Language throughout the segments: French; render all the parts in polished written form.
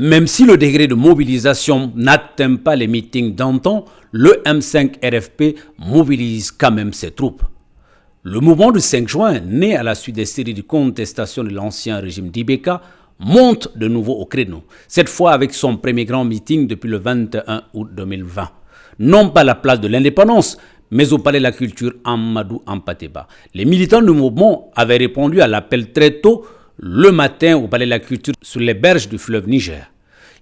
Même si le degré de mobilisation n'atteint pas les meetings d'antan, le M5 RFP mobilise quand même ses troupes. Le mouvement du 5 juin, né à la suite des séries de contestations de l'ancien régime d'Ibeka, monte de nouveau au créneau, cette fois avec son premier grand meeting depuis le 21 août 2020. Non pas à la place de l'indépendance, mais au Palais de la Culture Amadou Ampateba. Les militants du mouvement avaient répondu à l'appel très tôt le matin au Palais de la Culture sur les berges du fleuve Niger.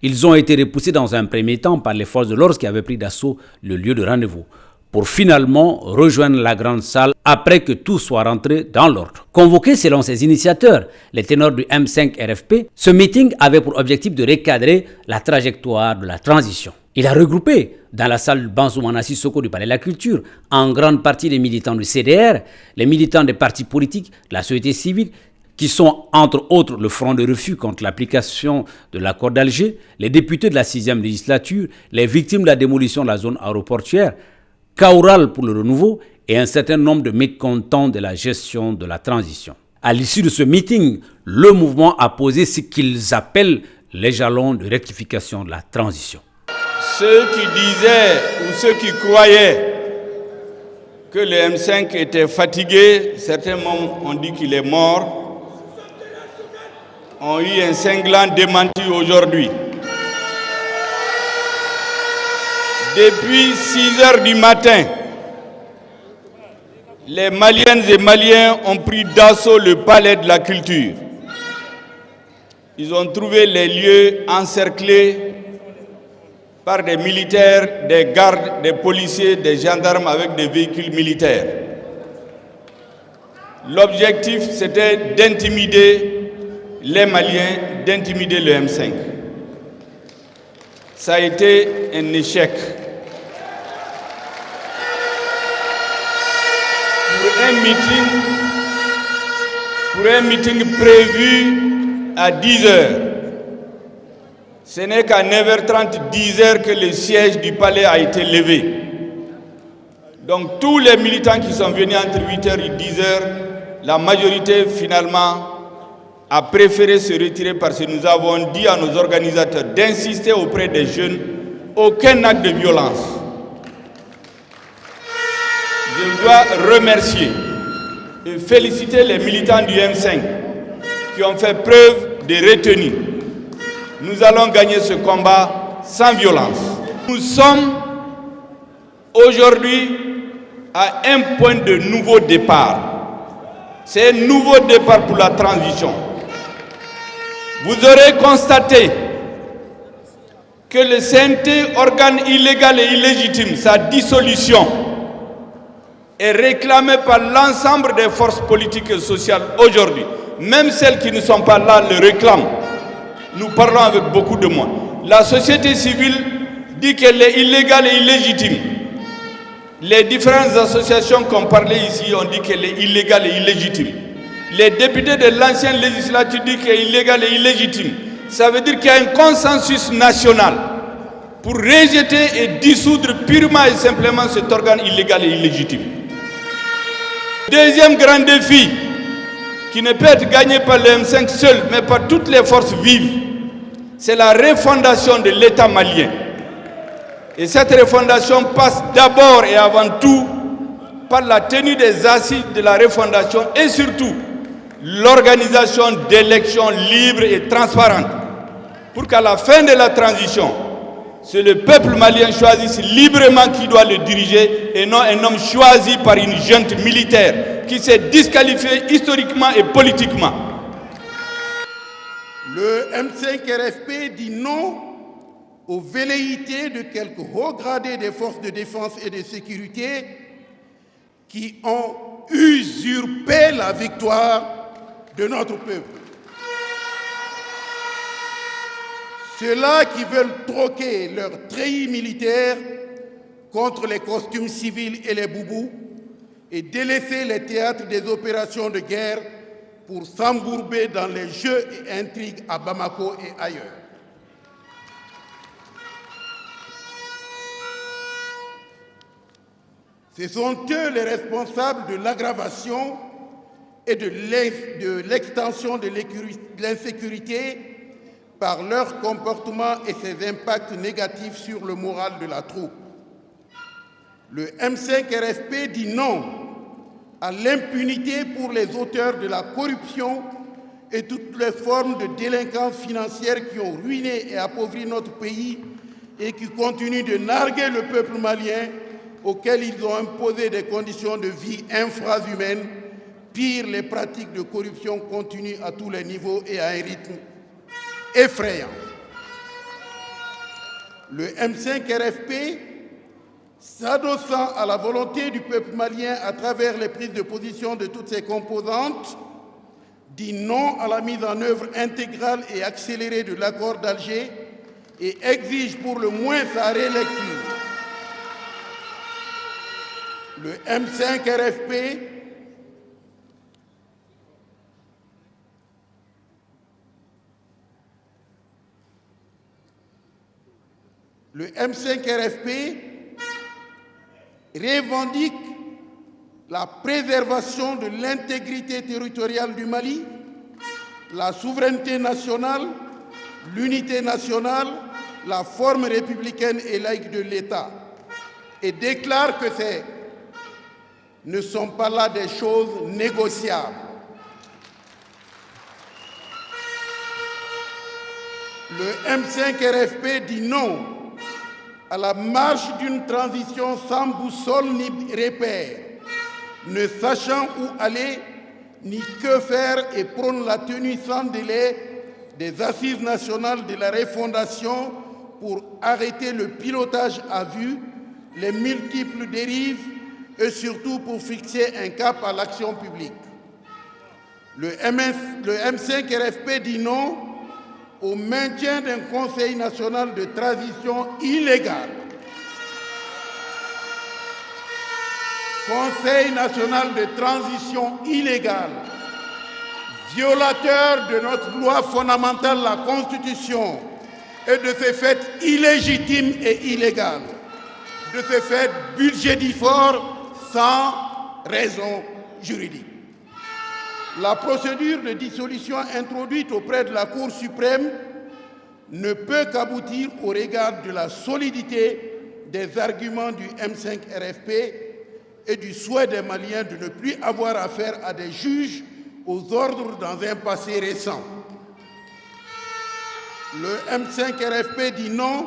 Ils ont été repoussés dans un premier temps par les forces de l'ordre qui avaient pris d'assaut le lieu de rendez-vous, pour finalement rejoindre la grande salle après que tout soit rentré dans l'ordre. Convoqué selon ses initiateurs, les ténors du M5 RFP, ce meeting avait pour objectif de recadrer la trajectoire de la transition. Il a regroupé dans la salle Bansoumana Sissoko du Palais de la Culture en grande partie les militants du CDR, les militants des partis politiques, de la société civile, qui sont entre autres le Front de refus contre l'application de l'accord d'Alger, les députés de la 6e législature, les victimes de la démolition de la zone aéroportuaire, Kaural pour le renouveau et un certain nombre de mécontents de la gestion de la transition. À l'issue de ce meeting, le mouvement a posé ce qu'ils appellent les jalons de rectification de la transition. Ceux qui disaient ou ceux qui croyaient que le M5 était fatigué, certains ont dit qu'il est mort, ont eu un cinglant démenti aujourd'hui. Depuis 6 heures du matin, les Maliennes et Maliens ont pris d'assaut le palais de la culture. Ils ont trouvé les lieux encerclés par des militaires, des gardes, des policiers, des gendarmes avec des véhicules militaires. L'objectif, c'était d'intimider les Maliens, d'intimider le M5. Ça a été un échec. Pour un meeting prévu à 10 heures, ce n'est qu'à 9h30, 10h que le siège du palais a été levé. Donc tous les militants qui sont venus entre 8h et 10h, la majorité finalement a préféré se retirer parce que nous avons dit à nos organisateurs d'insister auprès des jeunes, aucun acte de violence. Je dois remercier et féliciter les militants du M5 qui ont fait preuve de retenue. Nous allons gagner ce combat sans violence. Nous sommes aujourd'hui à un point de nouveau départ. C'est un nouveau départ pour la transition. Vous aurez constaté que le CNT, organe illégal et illégitime, sa dissolution est réclamée par l'ensemble des forces politiques et sociales aujourd'hui. Même celles qui ne sont pas là le réclament. Nous parlons avec beaucoup de monde. La société civile dit qu'elle est illégale et illégitime. Les différentes associations qu'on parlait ici ont dit qu'elle est illégale et illégitime. Les députés de l'ancienne législature disent qu'elle est illégale et illégitime. Ça veut dire qu'il y a un consensus national pour rejeter et dissoudre purement et simplement cet organe illégal et illégitime. Deuxième grand défi, qui ne peut être gagné par le M5 seul, mais par toutes les forces vives, c'est la refondation de l'État malien. Et cette refondation passe d'abord et avant tout par la tenue des assises de la refondation et surtout l'organisation d'élections libres et transparentes pour qu'à la fin de la transition, c'est le peuple malien choisisse librement qui doit le diriger et non un homme choisi par une junte militaire qui s'est disqualifié historiquement et politiquement. Le M5 RFP dit non aux velléités de quelques hauts gradés des forces de défense et de sécurité qui ont usurpé la victoire de notre peuple. Ceux-là qui veulent troquer leur treillis militaire contre les costumes civils et les boubous et délaisser les théâtres des opérations de guerre pour s'embourber dans les jeux et intrigues à Bamako et ailleurs. Ce sont eux les responsables de l'aggravation et de l'extension de l'insécurité par leur comportement et ses impacts négatifs sur le moral de la troupe. Le M5 RFP dit non à l'impunité pour les auteurs de la corruption et toutes les formes de délinquance financière qui ont ruiné et appauvri notre pays et qui continuent de narguer le peuple malien auquel ils ont imposé des conditions de vie infrahumaines. Pire, les pratiques de corruption continuent à tous les niveaux et à un rythme effrayant. Le M5 RFP, s'adossant à la volonté du peuple malien à travers les prises de position de toutes ses composantes, dit non à la mise en œuvre intégrale et accélérée de l'accord d'Alger et exige pour le moins sa rélecture. Le M5 RFP revendique la préservation de l'intégrité territoriale du Mali, la souveraineté nationale, l'unité nationale, la forme républicaine et laïque de l'État, et déclare que ces ne sont pas là des choses négociables. Le M5 RFP dit non à la marche d'une transition sans boussole ni repère, ne sachant où aller ni que faire, et prône la tenue sans délai des assises nationales de la refondation pour arrêter le pilotage à vue, les multiples dérives et surtout pour fixer un cap à l'action publique. Le M5 RFP dit non au maintien d'un Conseil national de transition illégal. Conseil national de transition illégal, violateur de notre loi fondamentale, la Constitution, et de ce fait illégitime et illégal, de ce fait budgétivore sans raison juridique. La procédure de dissolution introduite auprès de la Cour suprême ne peut qu'aboutir au regard de la solidité des arguments du M5 RFP et du souhait des Maliens de ne plus avoir affaire à des juges aux ordres dans un passé récent. Le M5 RFP dit non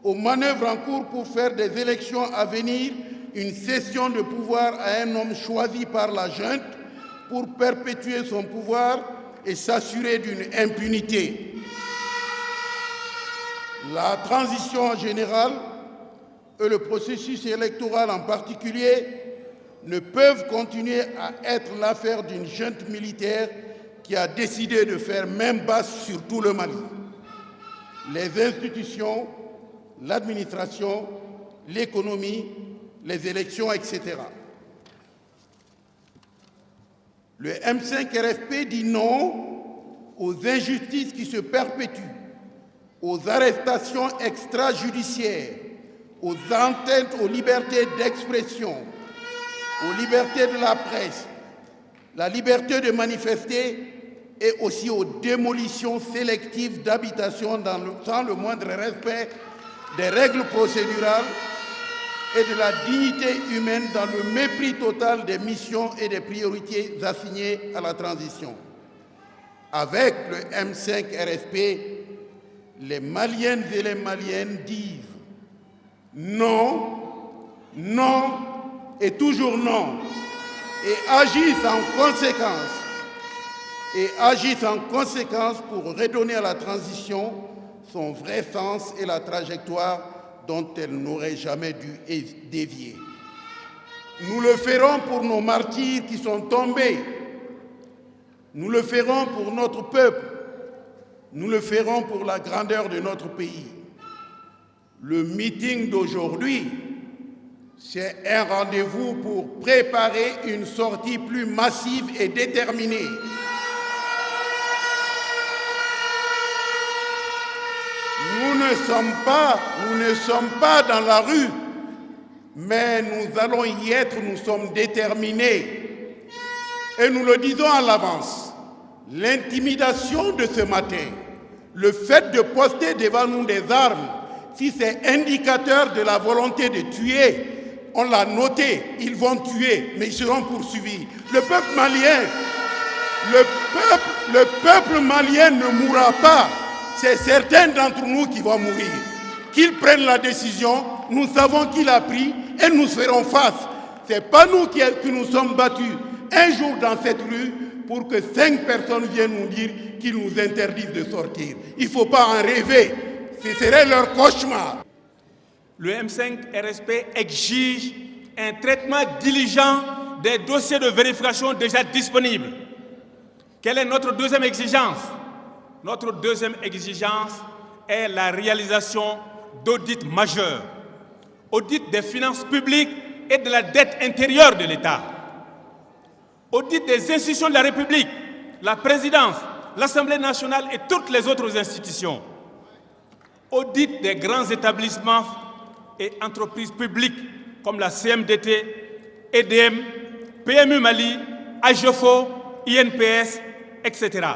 aux manœuvres en cours pour faire des élections à venir une cession de pouvoir à un homme choisi par la junte pour perpétuer son pouvoir et s'assurer d'une impunité. La transition en général et le processus électoral en particulier ne peuvent continuer à être l'affaire d'une junte militaire qui a décidé de faire main basse sur tout le Mali. Les institutions, l'administration, l'économie, les élections, etc. Le M5 RFP dit non aux injustices qui se perpétuent, aux arrestations extrajudiciaires, aux atteintes aux libertés d'expression, aux libertés de la presse, la liberté de manifester et aussi aux démolitions sélectives d'habitations sans le moindre respect des règles procédurales et de la dignité humaine, dans le mépris total des missions et des priorités assignées à la transition. Avec le M5 RFP, les Maliennes et les Maliens disent non, non et toujours non, et agissent en conséquence pour redonner à la transition son vrai sens et la trajectoire dont elle n'aurait jamais dû dévier. Nous le ferons pour nos martyrs qui sont tombés. Nous le ferons pour notre peuple. Nous le ferons pour la grandeur de notre pays. Le meeting d'aujourd'hui, c'est un rendez-vous pour préparer une sortie plus massive et déterminée. Nous ne sommes pas dans la rue, mais nous allons y être, nous sommes déterminés. Et nous le disons à l'avance, l'intimidation de ce matin, Le fait de poster devant nous des armes, si c'est indicateur de la volonté de tuer, on l'a noté, ils vont tuer, mais ils seront poursuivis. Le peuple malien ne mourra pas. C'est certains d'entre nous qui vont mourir. Qu'ils prennent la décision, nous savons qu'il a pris et nous ferons face. Ce n'est pas nous qui nous sommes battus un jour dans cette rue pour que 5 personnes viennent nous dire qu'ils nous interdisent de sortir. Il ne faut pas en rêver. Ce serait leur cauchemar. Le M5 RSP exige un traitement diligent des dossiers de vérification déjà disponibles. Quelle est notre deuxième exigence? Notre deuxième exigence est la réalisation d'audits majeurs, audit des finances publiques et de la dette intérieure de l'État, audit des institutions de la République, la présidence, l'Assemblée nationale et toutes les autres institutions, audit des grands établissements et entreprises publiques comme la CMDT, EDM, PMU Mali, AGEFO, INPS, etc.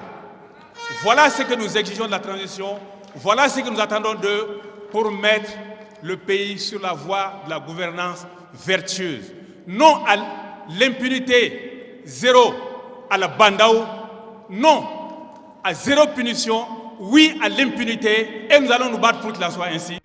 Voilà ce que nous exigeons de la transition, voilà ce que nous attendons d'eux pour mettre le pays sur la voie de la gouvernance vertueuse. Non à l'impunité, zéro à la bandao, non à zéro punition, oui à l'impunité, et nous allons nous battre pour qu'il en soit ainsi.